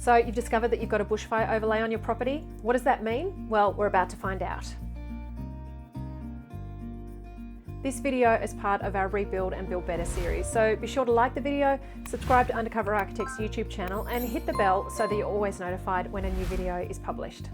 So you've discovered that you've got a bushfire overlay on your property. What does that mean? Well, we're about to find out. This video is part of our Rebuild and Build Better series, so be sure to like the video, subscribe to Undercover Architect's YouTube channel and hit the bell so that you're always notified when a new video is published.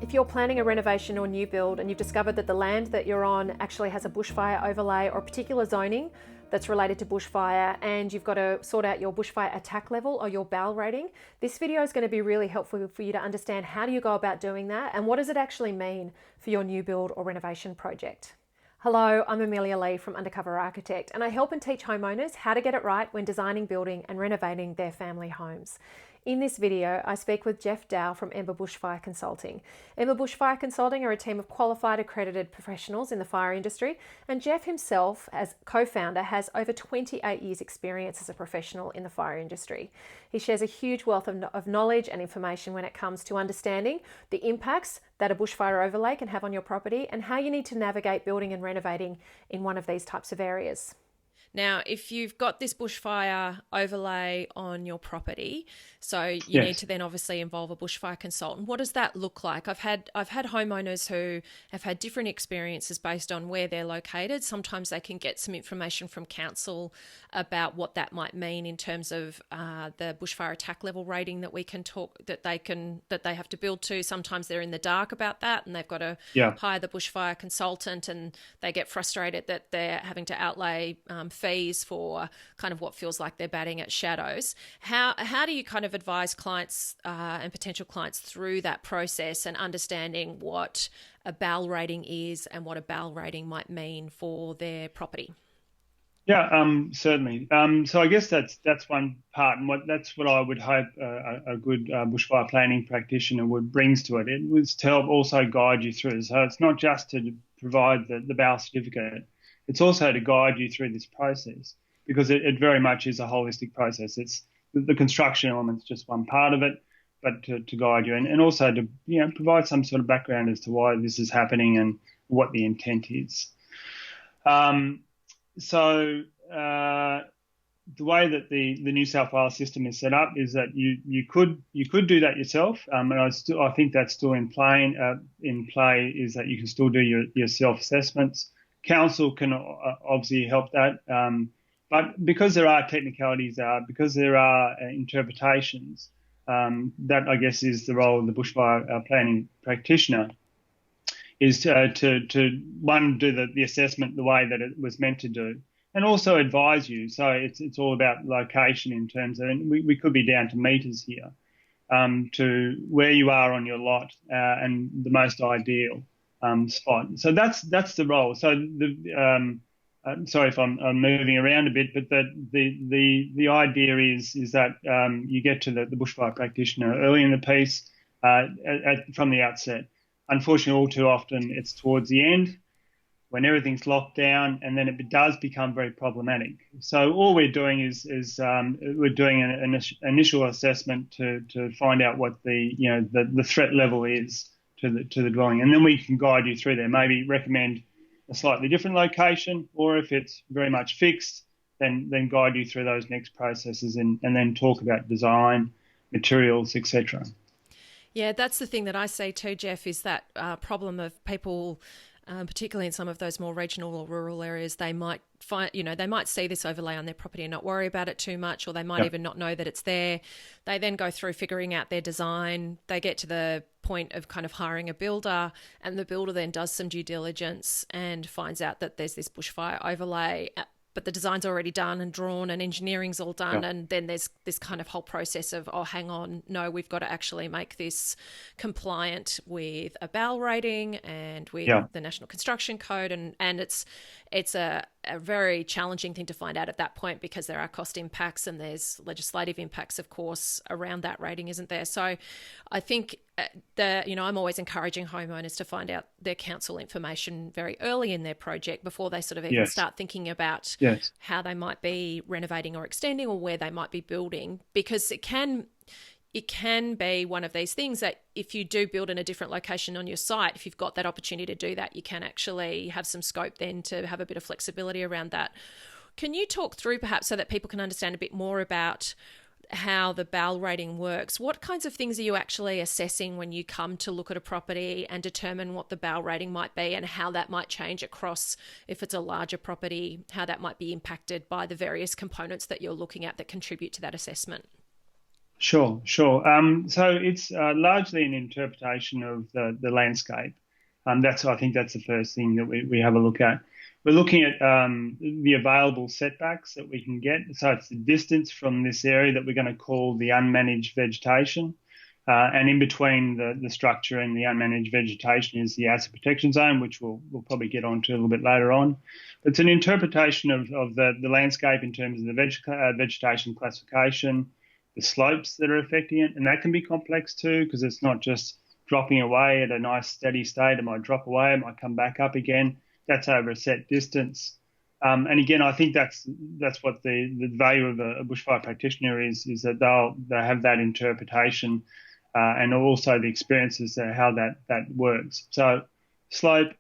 If you're planning a renovation or new build and you've discovered that the land that you're on actually has a bushfire overlay or a particular zoning that's related to bushfire and you've got to sort out your bushfire attack level or your BAL rating, this video is going to be really helpful for you to understand how do you go about doing that and what does it actually mean for your new build or renovation project. Hello, I'm Amelia Lee from Undercover Architect and I help and teach homeowners how to get it right when designing, building and renovating their family homes. In this video, I speak with Jeff Dau from Ember Bushfire Consulting. Ember Bushfire Consulting are a team of qualified accredited professionals in the fire industry, and Jeff himself, as co-founder, has over 28 years experience as a professional in the fire industry. He shares a huge wealth of knowledge and information when it comes to understanding the impacts that a bushfire overlay can have on your property and how you need to navigate building and renovating in one of these types of areas. Now, if you've got this bushfire overlay on your property, so you need to then obviously involve a bushfire consultant. What does that look like? I've had homeowners who have had different experiences based on where they're located. Sometimes they can get some information from council about what that might mean in terms of the bushfire attack level rating that we can talk that they have to build to. Sometimes they're in the dark about that, and they've got to hire the bushfire consultant, and they get frustrated that they're having to outlay fees for kind of what feels like they're batting at shadows. How do you kind of advise clients and potential clients through that process and understanding what a BAL rating is and what a BAL rating might mean for their property? Yeah, certainly. So I guess that's one part, and that's what I would hope a good bushfire planning practitioner brings to it. It was to help also guide you through. So it's not just to provide the BAL certificate. It's also to guide you through this process because it very much is a holistic process. It's the construction element's just one part of it, but to guide you and also to provide some sort of background as to why this is happening and what the intent is. So the way that the New South Wales system is set up is that you could do that yourself, and I think that's still in play is that you can still do your self-assessments. Council can obviously help that, but because there are technicalities, because there are interpretations, that I guess is the role of the bushfire planning practitioner, is to do the assessment the way that it was meant to do, and also advise you. So it's all about location in terms of, and we could be down to meters here, to where you are on your lot and the most ideal spot. So that's the role. So sorry if I'm moving around a bit, but the idea is that you get to the bushfire practitioner early in the piece from the outset. Unfortunately, all too often it's towards the end when everything's locked down, and then it does become very problematic. So all we're doing is we're doing an initial assessment to find out what the threat level is to the dwelling, and then we can guide you through there. Maybe recommend a slightly different location, or if it's very much fixed, then guide you through those next processes and then talk about design, materials, etc. Yeah, that's the thing that I see too, Jeff, is that problem of people, particularly in some of those more regional or rural areas, they might they might see this overlay on their property and not worry about it too much, or they might even not know that it's there. They then go through figuring out their design. They get to the point of kind of hiring a builder, and the builder then does some due diligence and finds out that there's this bushfire overlay, but the design's already done and drawn and engineering's all done. And then there's this kind of whole process of, oh, hang on, no, we've got to actually make this compliant with a BAL rating and with the National Construction Code. And it's a very challenging thing to find out at that point, because there are cost impacts and there's legislative impacts, of course, around that rating, isn't there? So I think I'm always encouraging homeowners to find out their council information very early in their project before they sort of even start thinking about how they might be renovating or extending, or where they might be building, because it can be one of these things that if you do build in a different location on your site, if you've got that opportunity to do that, you can actually have some scope then to have a bit of flexibility around that. Can you talk through perhaps so that people can understand a bit more about how the BAL rating works, what kinds of things are you actually assessing when you come to look at a property and determine what the BAL rating might be and how that might change across, if it's a larger property, how that might be impacted by the various components that you're looking at that contribute to that assessment? Sure. So it's largely an interpretation of the landscape. I think that's the first thing that we have a look at. We're looking at the available setbacks that we can get. So it's the distance from this area that we're going to call the unmanaged vegetation. And in between the structure and the unmanaged vegetation is the asset protection zone, which we'll probably get onto a little bit later on. It's an interpretation of the landscape in terms of the vegetation classification, the slopes that are affecting it, and that can be complex too, because it's not just dropping away at a nice steady state. It might drop away, it might come back up again. That's over a set distance. And again, I think that's what the value of a bushfire practitioner is that they'll have that interpretation and also the experiences of how that works. So slope,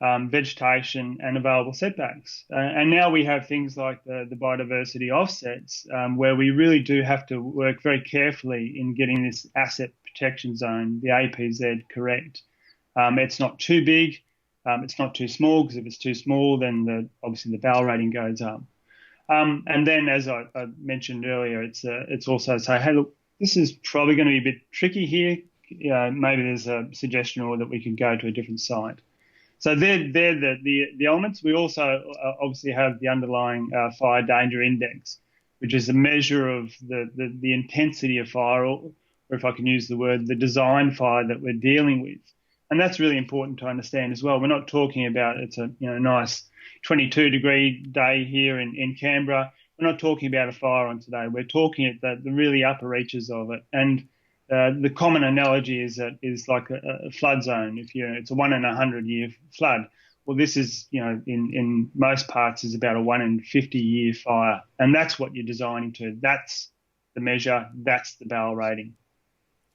vegetation and available setbacks. And now we have things like the biodiversity offsets where we really do have to work very carefully in getting this asset protection zone, the APZ, correct. It's not too big, it's not too small, because if it's too small, then obviously the BAL rating goes up. And then, as I mentioned earlier, it's also say, hey, look, this is probably going to be a bit tricky here. Maybe there's a suggestion or that we could go to a different site. So they're the elements. We also obviously have the underlying fire danger index, which is a measure of the intensity of fire, or if I can use the word, the design fire that we're dealing with. And that's really important to understand as well. We're not talking about it's a nice 22-degree day here in Canberra. We're not talking about a fire on today. We're talking at the really upper reaches of it. And the common analogy is like a flood zone. It's a 1 in 100 year flood. Well, this is, in most parts is about a 1 in 50 year fire. And that's what you're designing to. That's the measure. That's the BAL rating.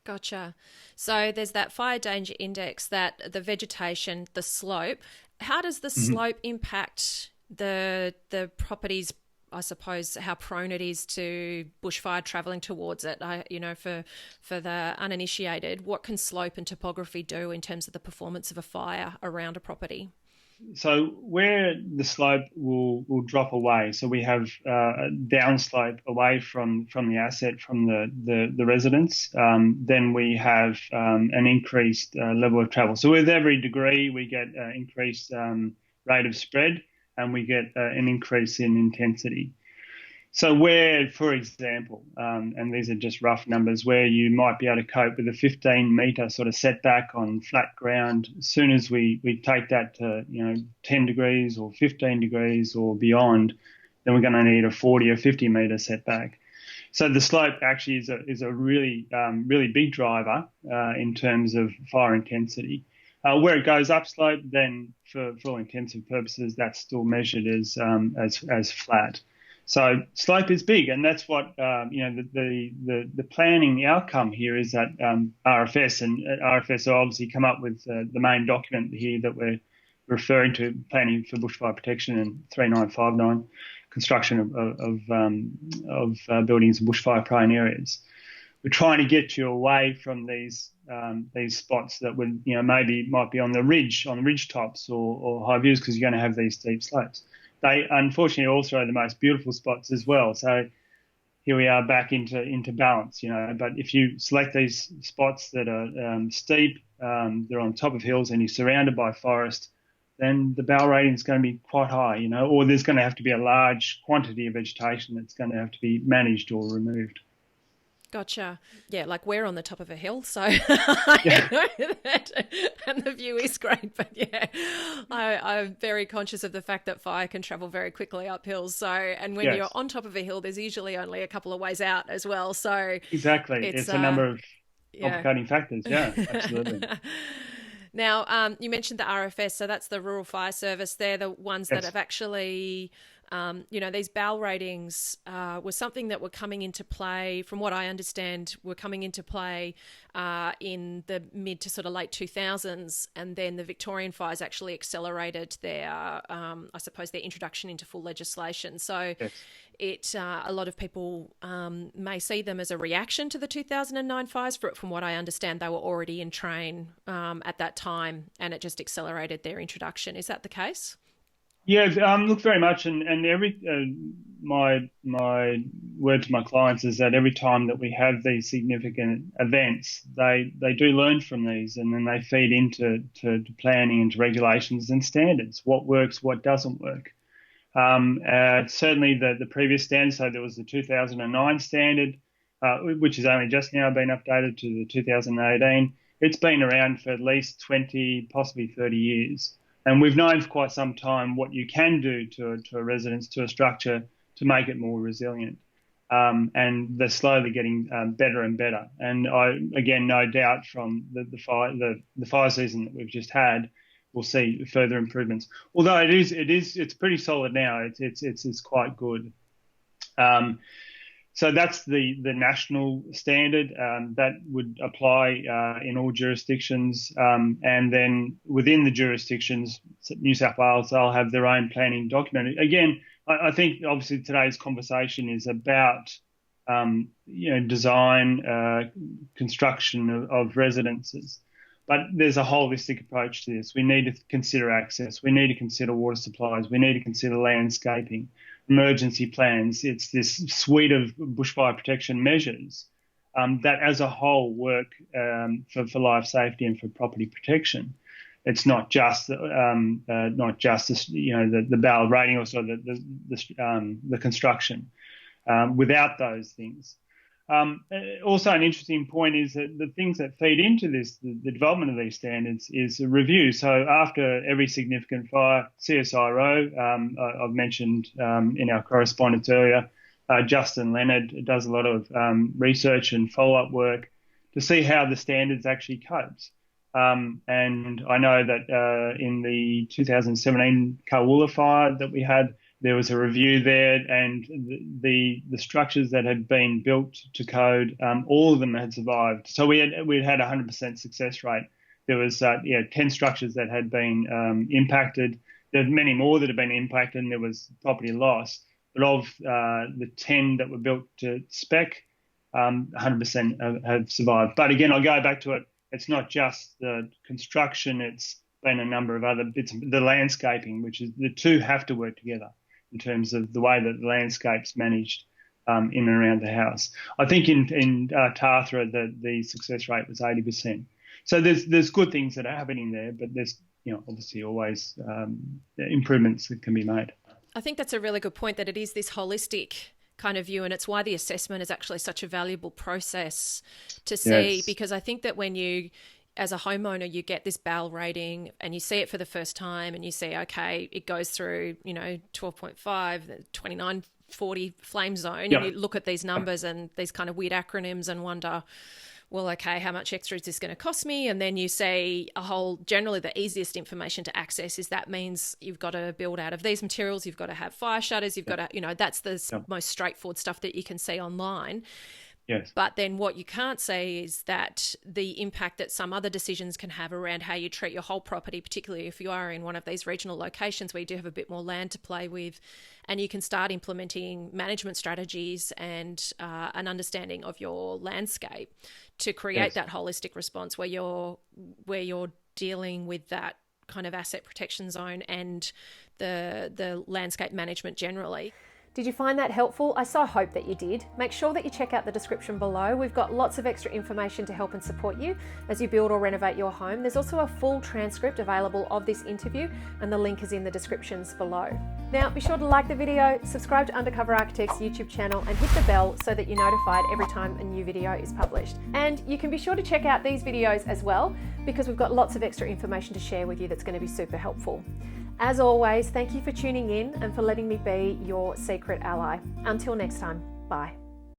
Gotcha. So there's that fire danger index, that the vegetation, the slope. How does the slope impact the property's, I suppose, how prone it is to bushfire travelling towards it? For the uninitiated, what can slope and topography do in terms of the performance of a fire around a property? So where the slope will drop away, so we have a downslope away from the asset, from the residence, then we have an increased level of travel. So with every degree, we get increased rate of spread, and we get an increase in intensity. So where, for example, and these are just rough numbers, where you might be able to cope with a 15-metre sort of setback on flat ground, as soon as we take that to 10 degrees or 15 degrees or beyond, then we're going to need a 40 or 50-metre setback. So the slope actually is a really big driver in terms of fire intensity. Where it goes upslope, then for all intents and purposes, that's still measured as flat. So slope is big, and that's what the planning outcome here is that RFS obviously come up with the main document here that we're referring to, planning for bushfire protection and 3959, construction of buildings in bushfire prone areas. We're trying to get you away from these spots that would might be on the ridge tops or high views, because you're going to have these steep slopes. They unfortunately also are the most beautiful spots as well. So here we are back into balance, But if you select these spots that are steep, they're on top of hills, and you're surrounded by forest, then the BAL rating is going to be quite high, or there's going to have to be a large quantity of vegetation that's going to have to be managed or removed. Gotcha. Yeah, like we're on the top of a hill, so I know that, and the view is great. But yeah, I'm very conscious of the fact that fire can travel very quickly up hills. So, and when you're on top of a hill, there's usually only a couple of ways out as well. So exactly, it's a number of complicating factors. Yeah, absolutely. Now, you mentioned the RFS, so that's the Rural Fire Service. They're the ones that have actually These BAL ratings were something that were coming into play, from what I understand, were coming into play in the mid to sort of late 2000s, and then the Victorian fires actually accelerated their, I suppose, their introduction into full legislation. So yes. A lot of people may see them as a reaction to the 2009 fires. From what I understand, they were already in train at that time, and it just accelerated their introduction. Is that the case? Yeah, look, very much, and every my word to my clients is that every time that we have these significant events, they do learn from these, and then they feed into planning, into regulations and standards. What works, what doesn't work. Certainly the previous standard, so there was the 2009 standard, which has only just now been updated to the 2018. It's been around for at least 20, possibly 30 years. And we've known for quite some time what you can do to a residence, to a structure, to make it more resilient. And they're slowly getting better and better. And I, again, no doubt from the fire season that we've just had, we'll see further improvements. Although it's pretty solid now. It's quite good. So that's the national standard that would apply in all jurisdictions. And then within the jurisdictions, New South Wales, they'll have their own planning document. Again, I think obviously today's conversation is about design, construction of residences. But there's a holistic approach to this. We need to consider access. We need to consider water supplies. We need to consider landscaping, emergency plans. It's this suite of bushfire protection measures that as a whole work for life safety and for property protection. It's not just the BAL rating, also the construction. Without those things. Also, an interesting point is that the things that feed into this, the development of these standards, is a review. So after every significant fire, CSIRO, I've mentioned in our correspondence earlier, Justin Leonard does a lot of research and follow-up work to see how the standards actually copes. And I know that in the 2017 Kawula fire that we had, there was a review there, and the structures that had been built to code, all of them had survived. So we'd had 100% success rate. There was 10 structures that had been impacted. There were many more that had been impacted, and there was property loss. But of the 10 that were built to spec, 100% have survived. But again, I'll go back to it. It's not just the construction. It's been a number of other bits. The landscaping, which is the two have to work together in terms of the way that the landscape's managed in and around the house. I think in Tathra the success rate was 80%. So there's good things that are happening there, but there's obviously always improvements that can be made. I think that's a really good point, that it is this holistic kind of view, and it's why the assessment is actually such a valuable process to see. Yes. Because I think that when you, as a homeowner, you get this BAL rating and you see it for the first time and you see, okay, it goes through, 12.5, 2940 flame zone. Yeah. And you look at these numbers and these kind of weird acronyms and wonder, well, okay, how much extra is this going to cost me? And then you see generally the easiest information to access is that means you've got to build out of these materials, you've got to have fire shutters, you've got to, that's the most straightforward stuff that you can see online. Yes. But then what you can't say is that the impact that some other decisions can have around how you treat your whole property, particularly if you are in one of these regional locations where you do have a bit more land to play with, and you can start implementing management strategies and an understanding of your landscape to create that holistic response where you're dealing with that kind of asset protection zone and the landscape management generally. Did you find that helpful? I so hope that you did. Make sure that you check out the description below. We've got lots of extra information to help and support you as you build or renovate your home. There's also a full transcript available of this interview, and the link is in the descriptions below. Now, be sure to like the video, subscribe to Undercover Architect's YouTube channel, and hit the bell so that you're notified every time a new video is published. And you can be sure to check out these videos as well, because we've got lots of extra information to share with you that's going to be super helpful. As always, thank you for tuning in and for letting me be your secret ally. Until next time, bye.